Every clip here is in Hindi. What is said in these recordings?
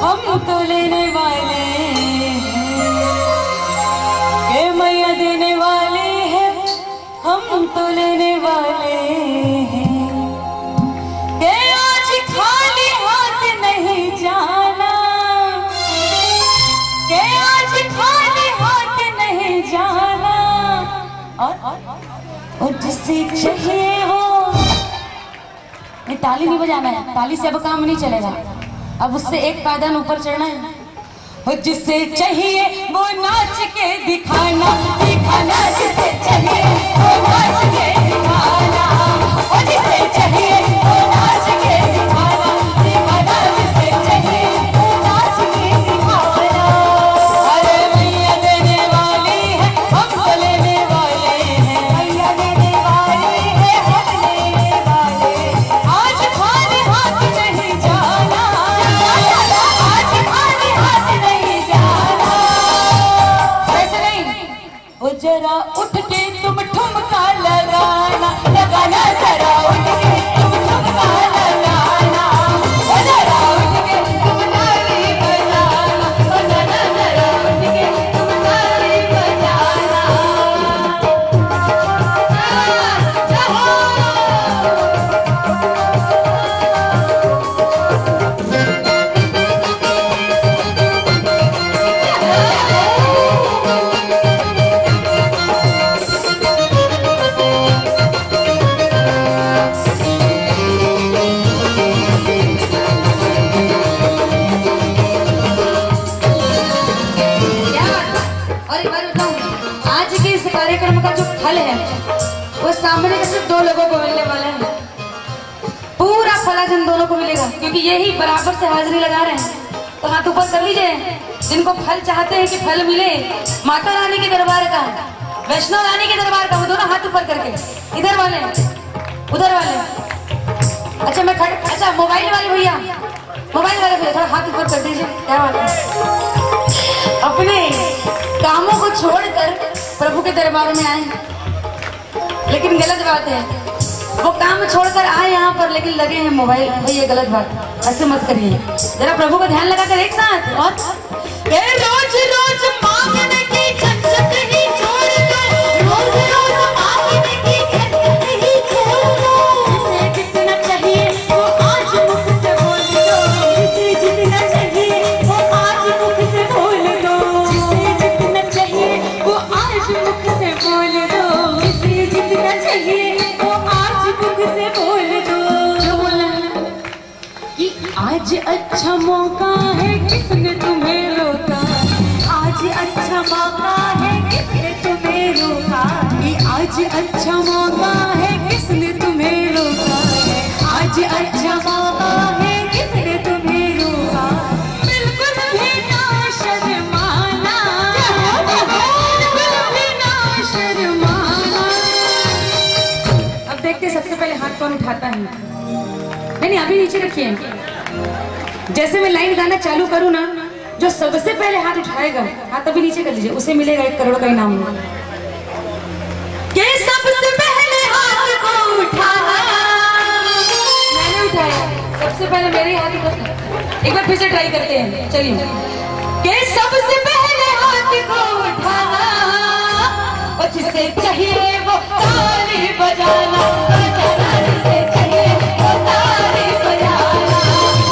हम तो लेने वाले के मैया देने वाले हैं, हम तो लेने वाले हैं के आज खाली हाथ नहीं जाना, के आज खाली हाथ नहीं जाना। और जिससे चाहिए वो ताली नहीं बजाना है, ताली से अब काम नहीं चलेगा, अब उससे एक पायदान ऊपर चढ़ना है। और जिससे चाहिए वो नाच के दिखाना, दिखाना जिससे चाहिए वो नाच के दिखाना, और जिससे चाहिए वो नाच के दिखाना, दिखाना जिससे चाहिए वो नाच के दिखाना। अरे मैया देने वाली है, हम तो लेने वाले हैं, मैया देने वाली है, हम लेने वाले। आज खाली हाथ नहीं जाना, आज खाली हाथ नहीं जाना। वैसे नहीं, वो जरा उठ के तुम ठुमका लगाना, लगाना जरा उठ के तुम ठुमका लगाना, वो जरा उठ के तुम ताली बजाना, बजाना जरा उठ के तुम ताली बजाना। और एक बार बताऊं, आज के इस कार्यक्रम का जो फल है वो सामने के सिर्फ दो लोगों को मिलने वाला है। पूरा फल आज इन दोनों को मिलेगा, क्योंकि यही बराबर से हाजिरी लगा रहे हैं। तो हाथ ऊपर कर लीजिए जिनको फल चाहते हैं कि फल मिले, माता रानी के दरबार का, वैष्णो रानी के दरबार का, वो दोनों हाथ ऊपर करके, इधर वाले उधर वाले। अच्छा मैं अच्छा मोबाइल वाले भैया, मोबाइल वाले भैया थोड़ा हाथ ऊपर कर दीजिए। क्या बात है, अपने कामों को छोड़कर प्रभु के दरबार में आए, लेकिन गलत बात है, वो काम छोड़कर आए यहाँ पर लेकिन लगे हैं मोबाइल। भाई ये गलत बात, ऐसे मत करिए, जरा प्रभु का ध्यान लगाकर एक साथ। और रोज रोज मांगने की झंझट ही छोड़कर, रोज रोज मांगने की झंझट ही छोड़कर, जिसे जितना चाहिए वो आज मुख से बोल दो, जिसे जितना चाहिए वो आज मुख से बोल दो, जिसे जितना चाहिए वो आज मुख से बोल दो, जिसे जितना चाहिए वो आज मुख से बोल दो। जो बोला कि आज अच्छा मौका है, किसने तुम्हें रोका, आज अच्छा मौका है, किसने तुम्हें रोका, कि आज अच्छा मौका है, किसने तुम्हें रोका, आज अच्छा मौका है, किसने तुम्हें रोका। बिल्कुल भी ना शर्माना, बिल्कुल भी ना शर्माना। अब देखते सबसे पहले हाथ कौन उठाता है। नहीं अभी नीचे रखिए, जैसे मैं लाइन गाना चालू करूँ ना, जो सबसे पहले हाथ उठाएगा, हाथ अभी नीचे कर लीजिए, उसे मिलेगा 1 करोड़ का इनाम। ये सबसे पहले हाथ को उठाना, मैंने उठाया, सबसे पहले मेरे हाथ उठाना। एक बार फिर से ट्राई करते हैं, चलिए। ये सबसे पहले हाथ को उठाना, और जिसे चाहिए वो ताली बजाना, बजाना जिसे चाहिए वो ताली बजाना,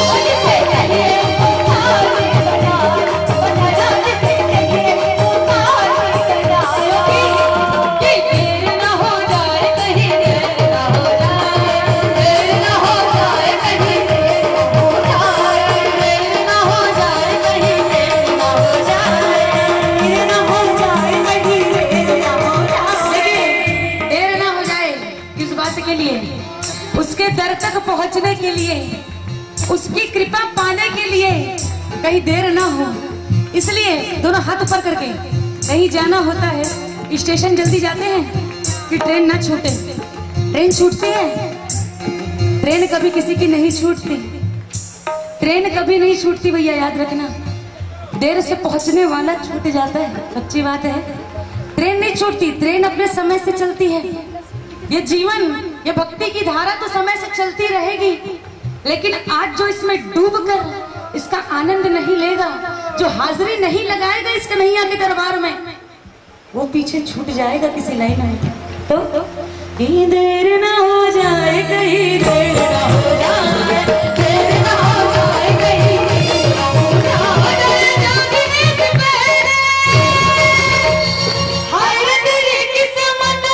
और जिसे चाहिए वो ताली बजाना, बजाना जिसे चाहिए वो ताली बजाना। कि देर न हो जाए कहीं, देर न हो जाए, देर न हो जाए कहीं, देर न हो जाए, देर न हो जाए कहीं, देर न हो जाए, देर न हो जाए कहीं, देर न हो जाए। देर न हो जाए किस बात के लिए? उसके दर तक पहुंचने के लिए, उसकी कृपा पाने के लिए, कहीं देर ना हो, इसलिए दोनों हाथ ऊपर करके कहीं जाना होता है, स्टेशन जल्दी जाते हैं कि ट्रेन ना छूटे। ट्रेन छूटती है, ट्रेन कभी किसी की नहीं छूटती, ट्रेन कभी नहीं छूटती भैया, याद रखना। देर से पहुंचने वाला छूट जाता है, सच्ची बात है। ट्रेन नहीं छूटती, ट्रेन अपने समय से चलती है। ये जीवन, ये भक्ति की धारा तो समय से चलती रहेगी, लेकिन आज जो इसमें डूब कर इसका आनंद नहीं लेगा, जो हाजिरी नहीं लगाएगा इस कन्हैया के दरबार में, वो पीछे छूट जाएगा किसी लाइन में। तो कहीं देर ना हो जाए, कहीं देर ना हो जाए, देर ना हो जाए, कहीं देर ना हो जाए, जागने से पहले हाय रे तेरी किस्मत,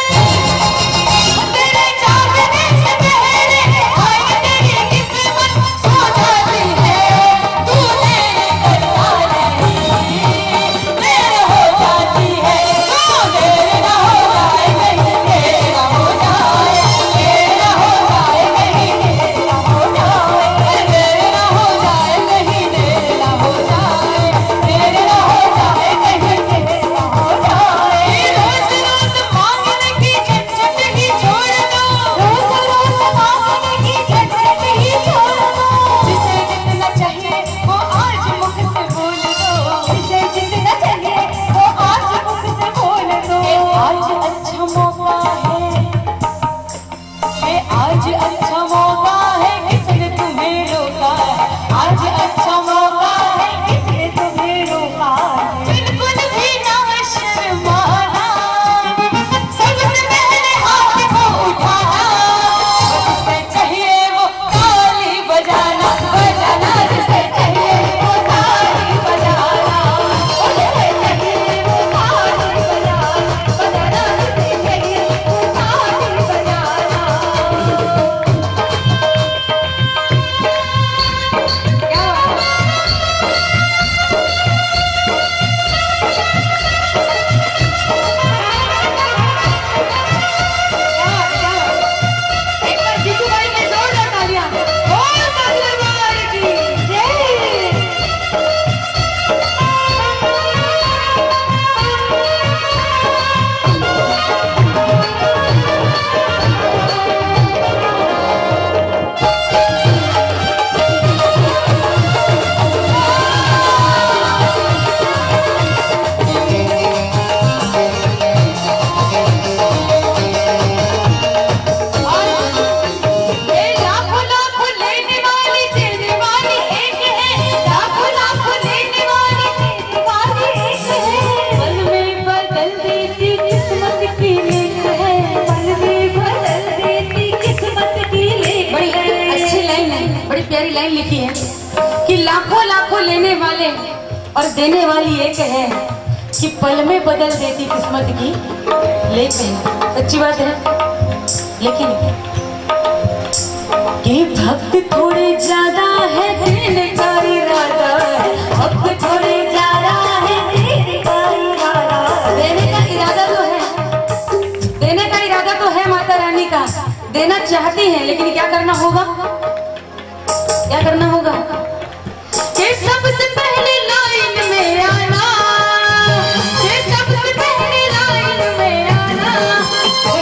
तेरे जागने से पहले हाय रे तेरी किस्मत सो जाती है, तू मेरे करता नहीं, देर हो जाती है, तो देर ना हो जाए, कहीं देर ना हो जाए, देर ना हो जाए, कहीं देर ना हो जाए, देर ना हो जाए, कहीं देर ना हो जाए, देर ना हो जाए, कहीं देर ना हो जाए। रोज रोज मांगने की झंझट ही छोड़ दो, रोज रोज मांगने की झंझट ही छोड़ दो, जिसे जितना चाहिए वो आज मुख से बोल दो, जिसे जितना चाहिए वो आज मुख से बोल दो। आज अच्छा मौका है, ये आज अच्छा मौका है, किसने तुम्हें रोका है, आज अच्छा मौका है, किसने तुम्हें रोका है। बिल्कुल भी ना शर्माना, सबसे पहले हाथ को उठाना, जिसे चाहिए वो ताली बजाना, बजाना जिसे चाहिए वो ताली बजाना, जिसे चाहिए वो ताली बजाना, बजाना जिसे चाहिए वो ताली बजाना। क्या बात है? एक बार जीतू भाई के जोरदार तालियां। बोल दरबार की जय। ये लाखों लाखों लेने वाली देने वाली एक है, लाखों लाखों लेने वाली देने वाली एक है, पल में बदल देती किस्मत की लेख है, पल में बदल देती किस्मत की लेख। बड़ी अच्छी लाइन है, बड़ी प्यारी लाइन लिखी है कि लाखों लाखों लेने वाले और देने वाली एक है, कि पल में बदल देती किस्मत की लेख है। सच्ची बात है। लेकिन कि भक्त थोड़े ज्यादा है, देने का इरादा है, भक्त थोड़े ज्यादा है, देने का इरादा, देने का इरादा तो है, देने का इरादा तो है माता रानी का, देना चाहती है, लेकिन क्या करना होगा, क्या करना होगा कि सबसे पहले लाइन में आना, कि सबसे पहले लाइन में आना,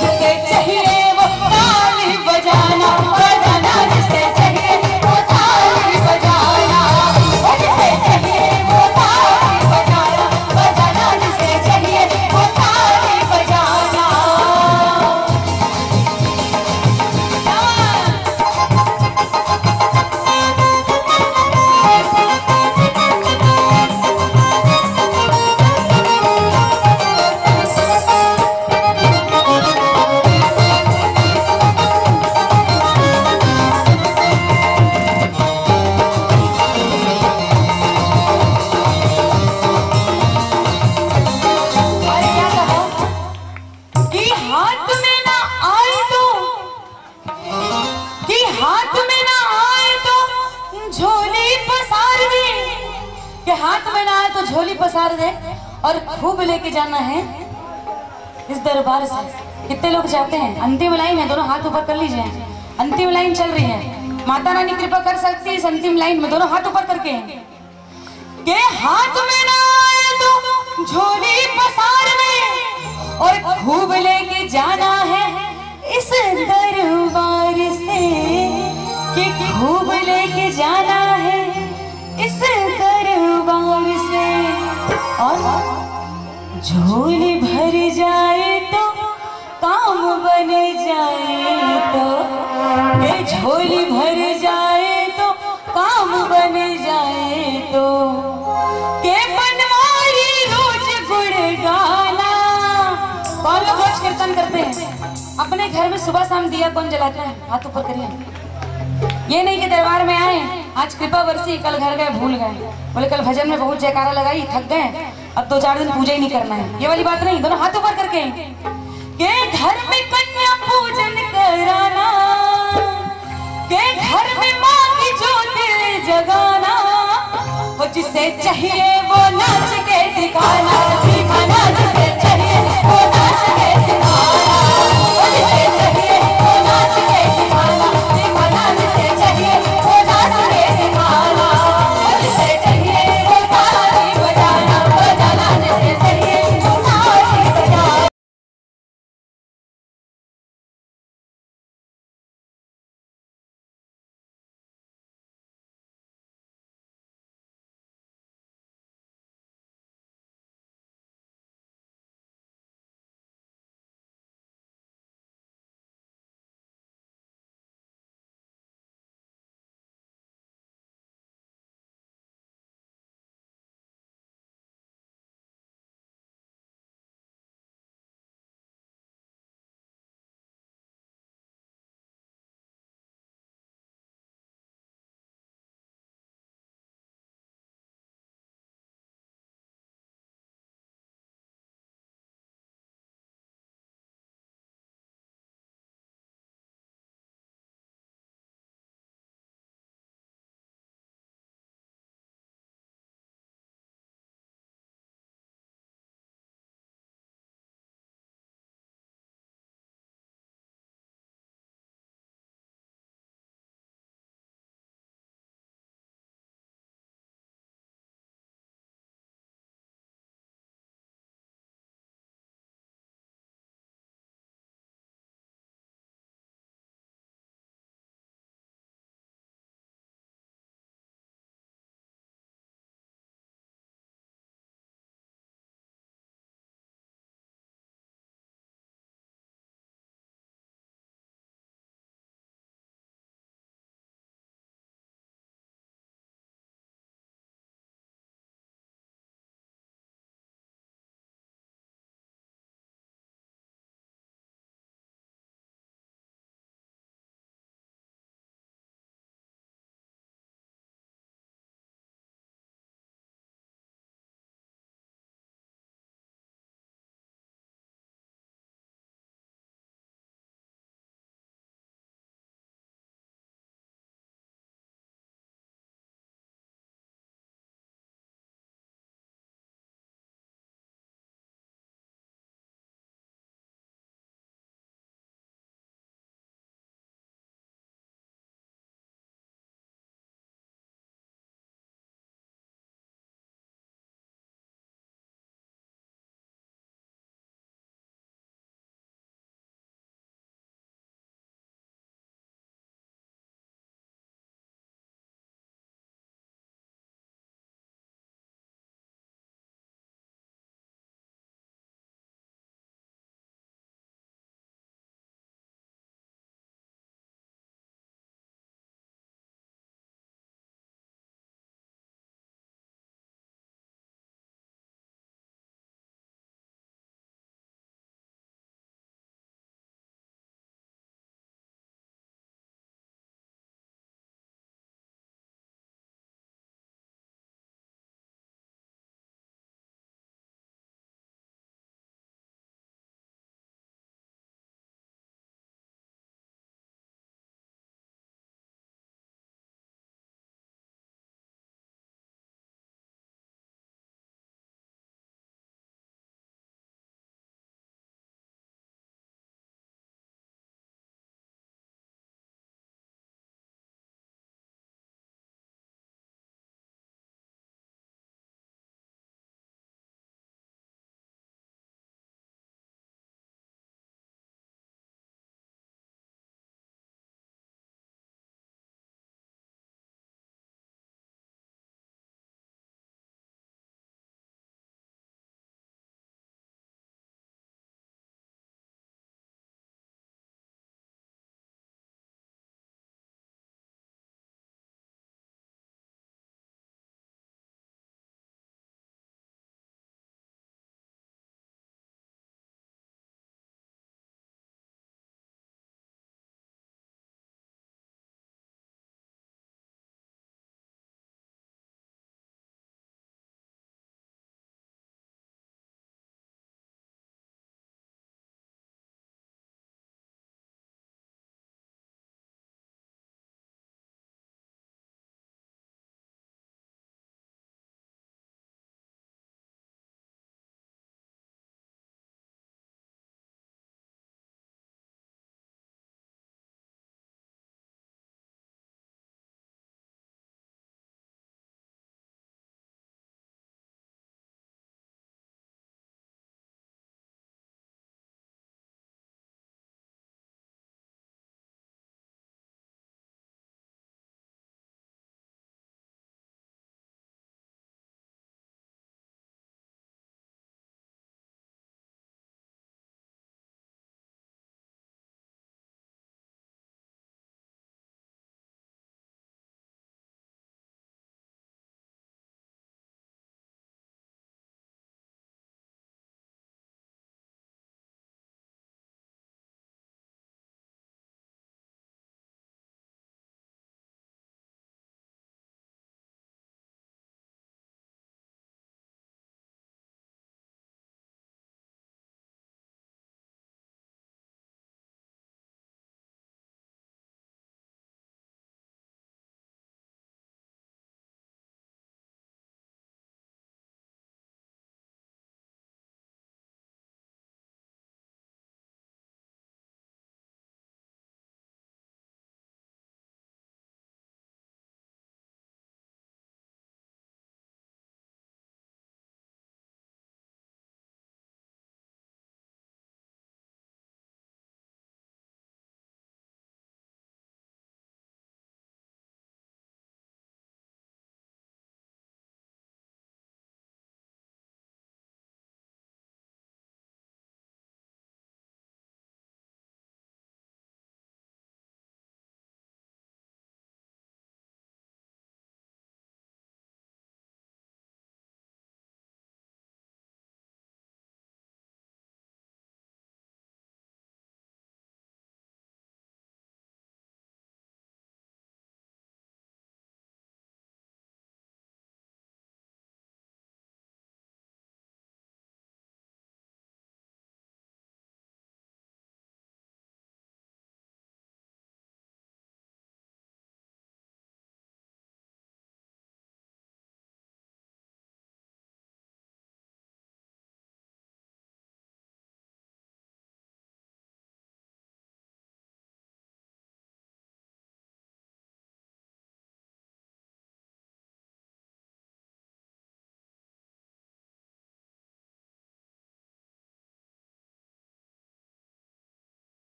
जिसे चाहिए वो ताली बजाना, बजाना जिसे चाहिए वो ताली बजाना, जिसे चाहिए वो ताली बजाना, बजाना जिसे चाहिए वो ताली बजाना। अरे क्या कहा कि हाथ में ना आए तो, कि हाथ में ना आए तो झोली पसार दे, कि हाथ में ना आए तो झोली पसार दे, और खूब लेके जाना है इस दरबार से। कितने लोग जाते हैं? अंतिम लाइन है, दोनों हाथ ऊपर कर लीजिए, अंतिम लाइन चल रही है, माता रानी कृपा कर सकती है इस अंतिम लाइन में, दोनों हाथ ऊपर करके के हाथ में ना आए तो झोली पसार में, और खूब लेके जाना है इस दरबार से, कि खूब लेके जाना है इस दरबार से, और झोली भर जाए तो काम बन जाए तो, ये झोली भर जाए तो काम बन जाए तो, अपने घर में सुबह शाम दिया कौन जलाता है? हाथ ऊपर करिए। ये नहीं कि दरबार में आए आज कृपा बरसी कल घर गए भूल गए, बोले कल भजन में बहुत जयकारा लगाई थक गए अब 2-4 दिन पूजा ही नहीं करना है, ये वाली बात नहीं। दोनों हाथ ऊपर करके के घर में कन्या पूजन कराना, के घर में माँ की ज्योति जगाना, वो जिसे चाहिए वो नाच के दिखाना दिखाना।